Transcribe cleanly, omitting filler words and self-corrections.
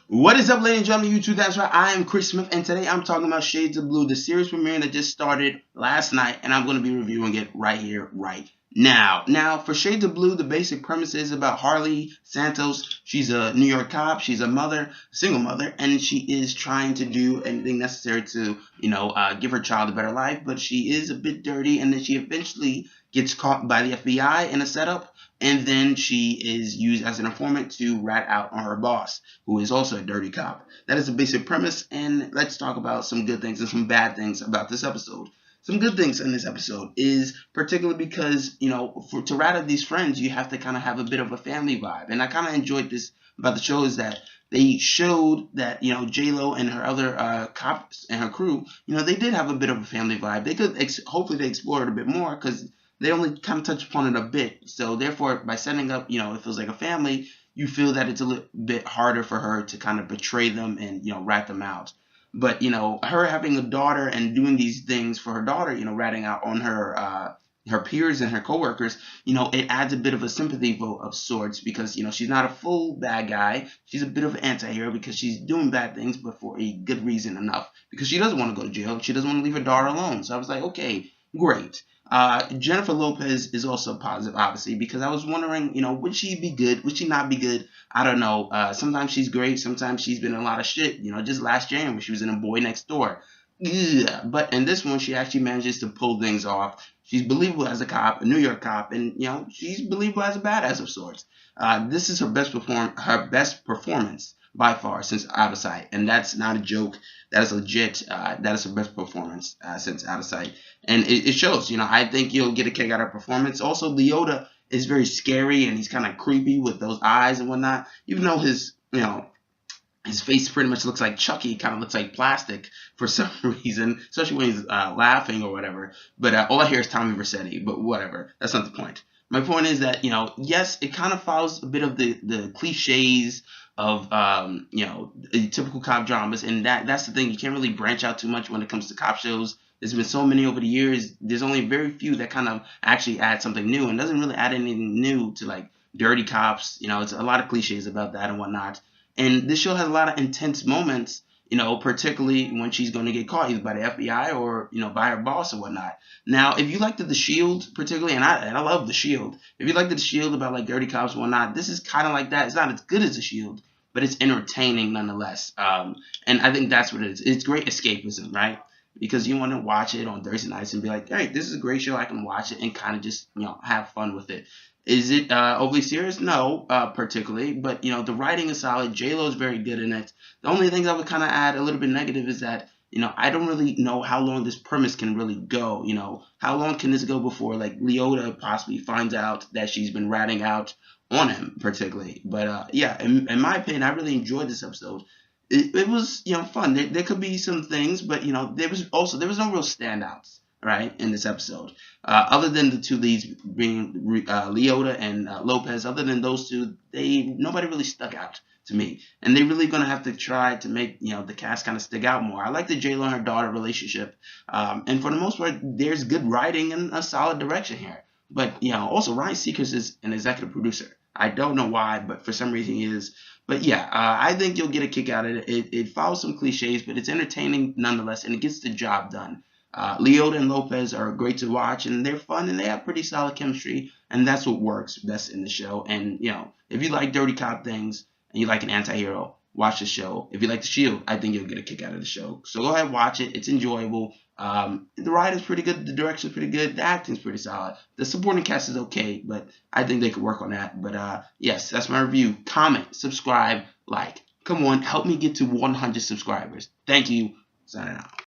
What is up, ladies and gentlemen, YouTube? That's right. I am Chris Smith, and today I'm talking about Shades of Blue, the series premiere that just started last night, and I'm going to be reviewing it right here, right now. Now, for Shades of Blue, the basic premise is about Harley Santos. She's a New York cop. She's a mother, a single mother, and she is trying to do anything necessary to, give her child a better life. But she is a bit dirty, and then she eventually gets caught by the FBI in a setup, and then she is used as an informant to rat out on her boss, who is also a dirty cop. That is the basic premise, and let's talk about some good things and some bad things about this episode. Some good things in this episode is particularly because, to rat out these friends, you have to kind of have a bit of a family vibe. And I kind of enjoyed this about the show is that they showed that, J-Lo and her other cops and her crew, they did have a bit of a family vibe. They could, hopefully they explored it a bit more because they only kind of touch upon it a bit. So therefore, by setting up, it feels like a family, you feel that it's a little bit harder for her to kind of betray them and, rat them out. But, her having a daughter and doing these things for her daughter, ratting out on her peers and her coworkers, it adds a bit of a sympathy vote of sorts because, she's not a full bad guy. She's a bit of an anti-hero because she's doing bad things, but for a good reason enough. Because she doesn't want to go to jail. She doesn't want to leave her daughter alone. So I was like, okay, great. Jennifer Lopez is also positive, obviously, because I was wondering, would she be good? Would she not be good? I don't know. Sometimes she's great. Sometimes she's been in a lot of shit. Just last January, she was in A Boy Next Door. Yeah. But in this one, she actually manages to pull things off. She's believable as a cop, a New York cop, and she's believable as a badass of sorts. This is her best performance by far since Out of Sight, and that's not a joke. That is legit. That is her best performance since Out of Sight, and it shows. I think you'll get a kick out of her performance. Also, Leota is very scary, and he's kind of creepy with those eyes and whatnot. Even though his face pretty much looks like Chucky, kind of looks like plastic for some reason, especially when he's laughing or whatever. But all I hear is Tommy Vercetti, but whatever. That's not the point. My point is that, yes, it kind of follows a bit of the cliches of, typical cop dramas. And that's the thing. You can't really branch out too much when it comes to cop shows. There's been so many over the years. There's only very few that kind of actually add something new and doesn't really add anything new to, like, dirty cops. It's a lot of cliches about that and whatnot. And this show has a lot of intense moments, particularly when she's going to get caught either by the FBI or, by her boss or whatnot. Now, if you liked The Shield particularly, and I love The Shield, if you liked The Shield about like dirty cops and whatnot, this is kind of like that. It's not as good as The Shield, but it's entertaining nonetheless. And I think that's what it is. It's great escapism, right? Because you want to watch it on Thursday nights and be like, hey, this is a great show. I can watch it and kind of just, have fun with it. Is it overly serious? No, particularly. But, the writing is solid. J-Lo is very good in it. The only things I would kind of add a little bit negative is that, I don't really know how long this premise can really go. How long can this go before, like, Leota possibly finds out that she's been ratting out on him, particularly. But, yeah, in my opinion, I really enjoyed this episode. It was, fun. There could be some things, but, there was no real standouts, right, in this episode. Other than the two leads being Leota and Lopez, other than those two, nobody really stuck out to me. And they're really going to have to try to make, the cast kind of stick out more. I like the J-Lo and her daughter relationship. And for the most part, there's good writing and a solid direction here. But, also Ryan Seacrest is an executive producer. I don't know why, but for some reason he is. But yeah, I think you'll get a kick out of it. It follows some cliches, but it's entertaining nonetheless, and it gets the job done. Leota and Lopez are great to watch, and they're fun, and they have pretty solid chemistry, and that's what works best in the show. And, if you like dirty cop things and you like an anti-hero, watch the show. If you like The Shield, I think you'll get a kick out of the show. So go ahead, watch it. It's enjoyable. The writing's pretty good. The direction's pretty good. The acting's pretty solid. The supporting cast is okay, but I think they could work on that. But, yes, that's my review. Comment, subscribe, like. Come on, help me get to 100 subscribers. Thank you. Signing out.